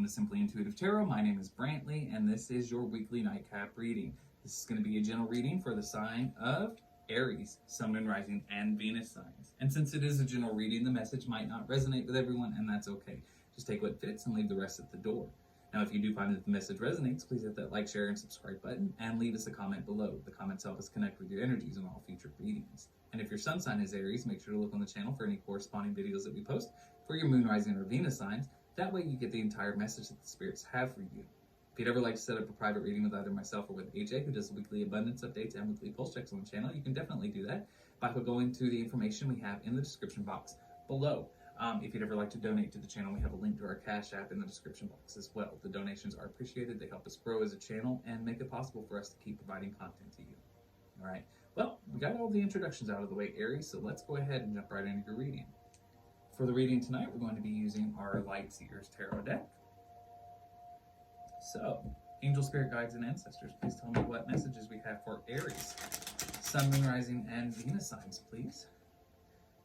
welcome to Simply Intuitive Tarot. My name is Brantley, and this is your weekly nightcap reading. This is going to be a general reading for the sign of Aries, Sun, Moon, Rising, and Venus signs. And since it is a general reading, the message might not resonate with everyone, and that's okay. Just take what fits and leave the rest at the door. Now, if you do find that the message resonates, please hit that like, share, and subscribe button, and leave us a comment below. The comments help us connect with your energies in all future readings. And if your sun sign is Aries, make sure to look on the channel for any corresponding videos that we post for your moon, rising, or Venus signs. That way you get the entire message that the spirits have for you. If you'd ever like to set up a private reading with either myself or with AJ, who does weekly abundance updates and weekly pulse checks on the channel, you can definitely do that by going to the information we have in the description box below. If you'd ever like to donate to the channel, we have a link to our Cash App in the description box as well. The donations are appreciated. They help us grow as a channel and make it possible for us to keep providing content to you. All right. Well, we got all the introductions out of the way, Aries, so let's go ahead and jump right into your reading. For the reading tonight, we're going to be using our Light Seers Tarot deck. So, angel, spirit guides, and ancestors, please tell me what messages we have for Aries, Sun, Moon, Rising, and Venus signs, please.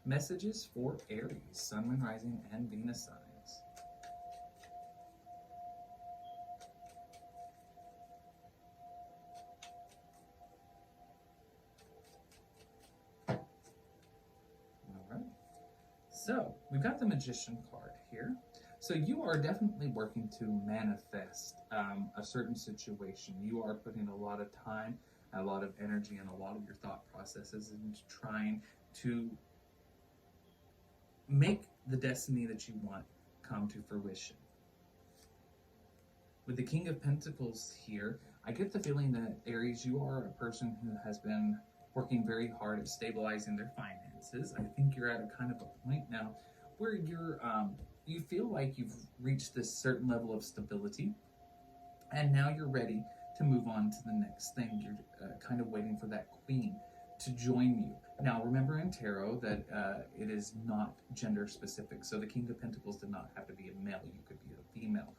Messages for Aries, Sun, Moon, Rising, and Venus signs. So, we've got the Magician card here. So you are definitely working to manifest a certain situation. You are putting a lot of time, a lot of energy, and a lot of your thought processes into trying to make the destiny that you want come to fruition. With the King of Pentacles here, I get the feeling that, Aries, you are a person who has been working very hard at stabilizing their finances. I think you're at a kind of a point now where you feel like you've reached this certain level of stability, and now you're ready to move on to the next thing. You're kind of waiting for that queen to join you. Now, remember in tarot that it is not gender specific, so the King of Pentacles did not have to be a male. You could be a female.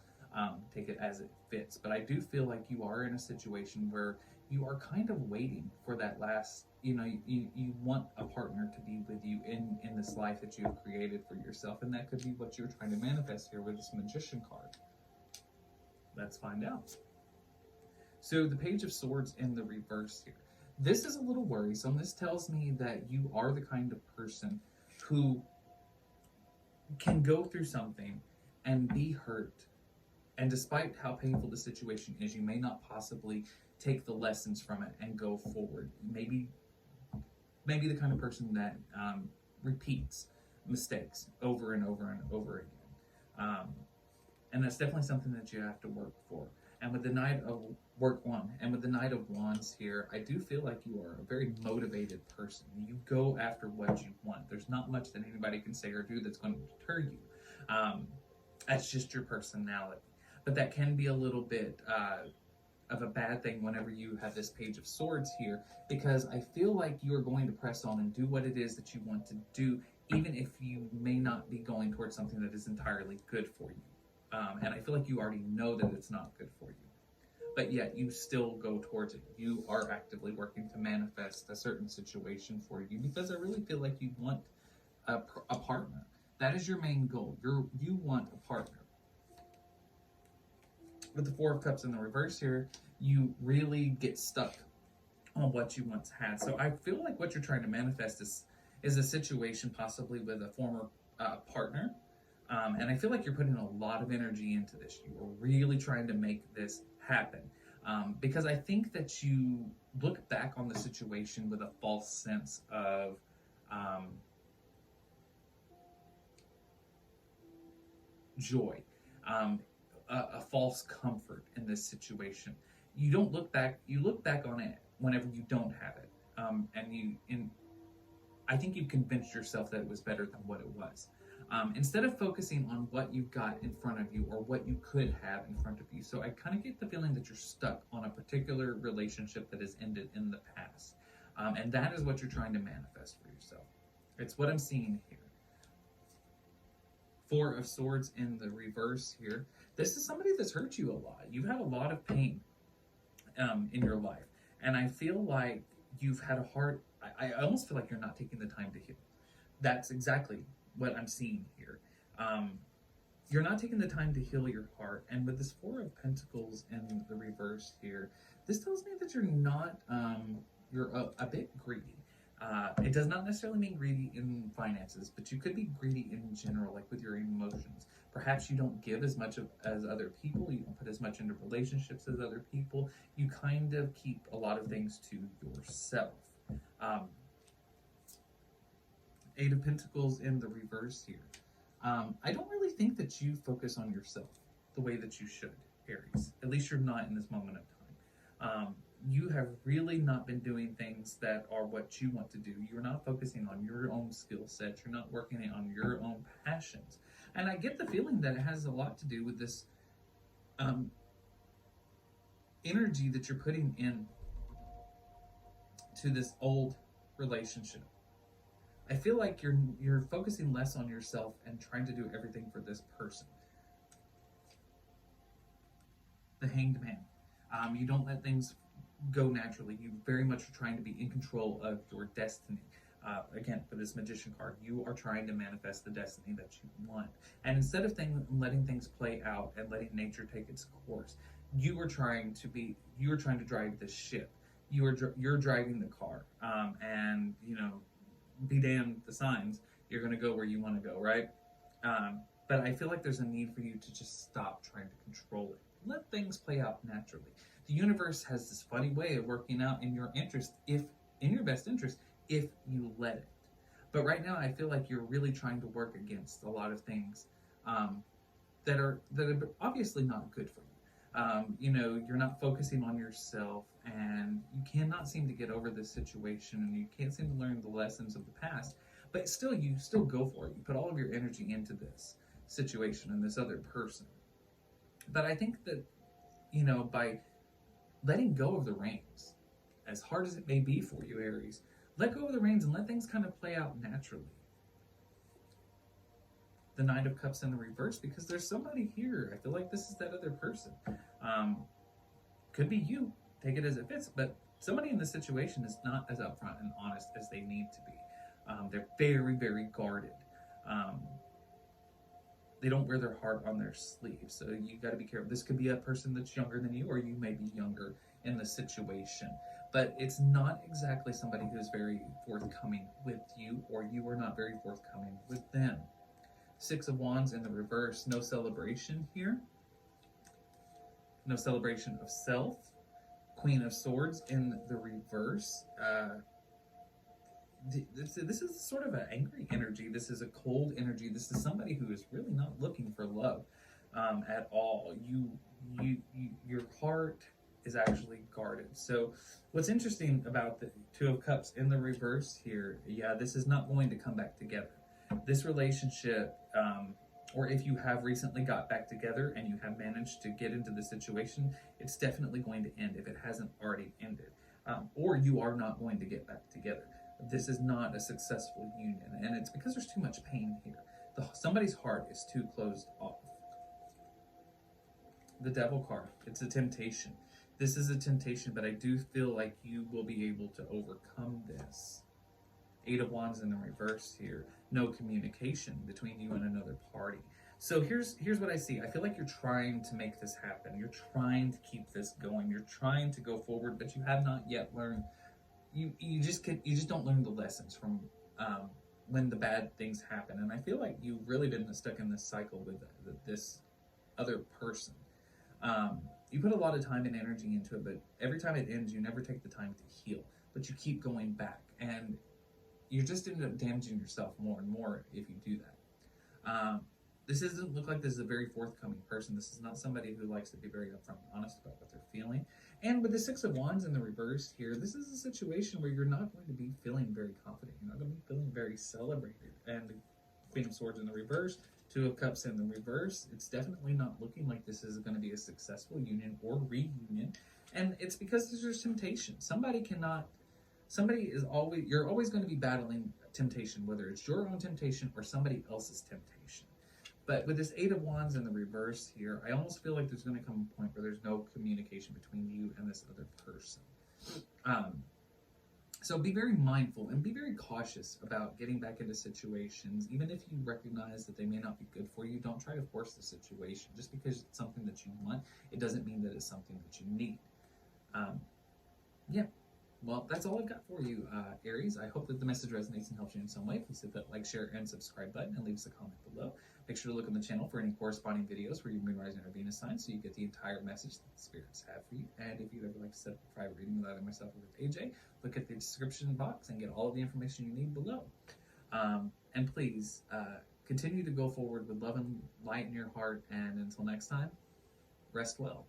Take it as it fits. But I do feel like you are in a situation where you are kind of waiting for that last, you want a partner to be with you in this life that you've created for yourself. And that could be what you're trying to manifest here with this Magician card. Let's find out. So the Page of Swords in the reverse here. This is a little worrisome. This tells me that you are the kind of person who can go through something and be hurt. And despite how painful the situation is, you may not possibly take the lessons from it and go forward. Maybe the kind of person that repeats mistakes over and over and over again. And that's definitely something that you have to work for. And with the Knight of with the Knight of Wands here, I do feel like you are a very motivated person. You go after what you want. There's not much that anybody can say or do that's going to deter you. That's just your personality. But that can be a little bit of a bad thing whenever you have this Page of Swords here, because I feel like you are going to press on and do what it is that you want to do, even if you may not be going towards something that is entirely good for you. And I feel like you already know that it's not good for you, but yet you still go towards it. You are actively working to manifest a certain situation for you, because I really feel like you want a partner. That is your main goal. You want a partner. With the Four of Cups in the reverse here, you really get stuck on what you once had. So I feel like what you're trying to manifest is a situation possibly with a former partner. And I feel like you're putting a lot of energy into this. You are really trying to make this happen. Because I think that you look back on the situation with a false sense of joy. A false comfort in this situation. You don't look back. You look back on it whenever you don't have it, I think you've convinced yourself that it was better than what it was. Instead of focusing on what you've got in front of you or what you could have in front of you. So I kind of get the feeling that you're stuck on a particular relationship that has ended in the past, and that is what you're trying to manifest for yourself. It's what I'm seeing here. Four of Swords in the reverse here. This is somebody that's hurt you a lot. You've had a lot of pain in your life. And I feel like you've had a hard... I almost feel like you're not taking the time to heal. That's exactly what I'm seeing here. you're not taking the time to heal your heart. And with this Four of Pentacles in the reverse here, this tells me that you're not, you're a bit greedy. It does not necessarily mean greedy in finances, but you could be greedy in general, like with your emotions. Perhaps you don't give as much as other people. You don't put as much into relationships as other people. You kind of keep a lot of things to yourself. Eight of Pentacles in the reverse here. I don't really think that you focus on yourself the way that you should, Aries. At least you're not in this moment of time. You have really not been doing things that are what you want to do. You're not focusing on your own skill set. You're not working on your own passions. And I get the feeling that it has a lot to do with this energy that you're putting in to this old relationship. I feel like you're focusing less on yourself and trying to do everything for this person. The Hanged Man. You don't let things go naturally. You very much are trying to be in control of your destiny. Again, for this Magician card, you are trying to manifest the destiny that you want. And instead of letting things play out and letting nature take its course, you are trying to drive the ship. You're driving the car, and be damned the signs, you're going to go where you want to go, right? But I feel like there's a need for you to just stop trying to control it. Let things play out naturally. The universe has this funny way of working out in your interest, in your best interest, if you let it. But right now, I feel like you're really trying to work against a lot of things that are obviously not good for you. You're not focusing on yourself, and you cannot seem to get over this situation, and you can't seem to learn the lessons of the past. But still, you still go for it. You put all of your energy into this situation and this other person. But I think that, by letting go of the reins, as hard as it may be for you, Aries, let go of the reins and let things kind of play out naturally. The Knight of Cups in the reverse, because there's somebody here. I feel like this is that other person. Could be you. Take it as it fits. But somebody in this situation is not as upfront and honest as they need to be. They're very, very guarded. They don't wear their heart on their sleeve. So you got to be careful. This could be a person that's younger than you, or you may be younger in the situation. But it's not exactly somebody who's very forthcoming with you, or you are not very forthcoming with them. Six of Wands in the reverse. No celebration here. No celebration of self. Queen of Swords in the reverse. This is sort of an angry energy. This is a cold energy. This is somebody who is really not looking for love at all. Your heart is actually guarded. So what's interesting about the Two of Cups in the reverse here, this is not going to come back together. This relationship, or if you have recently got back together and you have managed to get into the situation, it's definitely going to end if it hasn't already ended. Or you are not going to get back together. This is not a successful union, and it's because there's too much pain here. Somebody's heart is too closed off. The Devil card, it's a temptation. This is a temptation, but I do feel like you will be able to overcome this. Eight of Wands in the reverse here. No communication between you and another party. So here's what I see. I feel like you're trying to make this happen. You're trying to keep this going. You're trying to go forward, but you have not yet learned. You just don't learn the lessons from when the bad things happen. And I feel like you've really been stuck in this cycle with this other person. You put a lot of time and energy into it, but every time it ends, you never take the time to heal. But you keep going back, and you just end up damaging yourself more and more if you do that. This doesn't look like this is a very forthcoming person. This is not somebody who likes to be very upfront and honest about what they're feeling. And with the Six of Wands in the reverse here, this is a situation where you're not going to be feeling very confident. You're not going to be feeling very celebrated. And the Queen of Swords in the reverse, Two of Cups in the reverse, it's definitely not looking like this is going to be a successful union or reunion. And it's because there's temptation. You're always going to be battling temptation, whether it's your own temptation or somebody else's temptation. But with this Eight of Wands in the reverse here, I almost feel like there's going to come a point where there's no communication between you and this other person. So be very mindful and be very cautious about getting back into situations. Even if you recognize that they may not be good for you, don't try to force the situation. Just because it's something that you want, it doesn't mean that it's something that you need. Yeah. Well, that's all I've got for you, Aries. I hope that the message resonates and helps you in some way. Please hit that like, share, and subscribe button and leave us a comment below. Make sure to look on the channel for any corresponding videos for your moon, rising, or Venus sign so you get the entire message that the spirits have for you. And if you'd ever like to set up a private reading with either myself or with AJ, look at the description box and get all of the information you need below. And please continue to go forward with love and light in your heart. And until next time, rest well.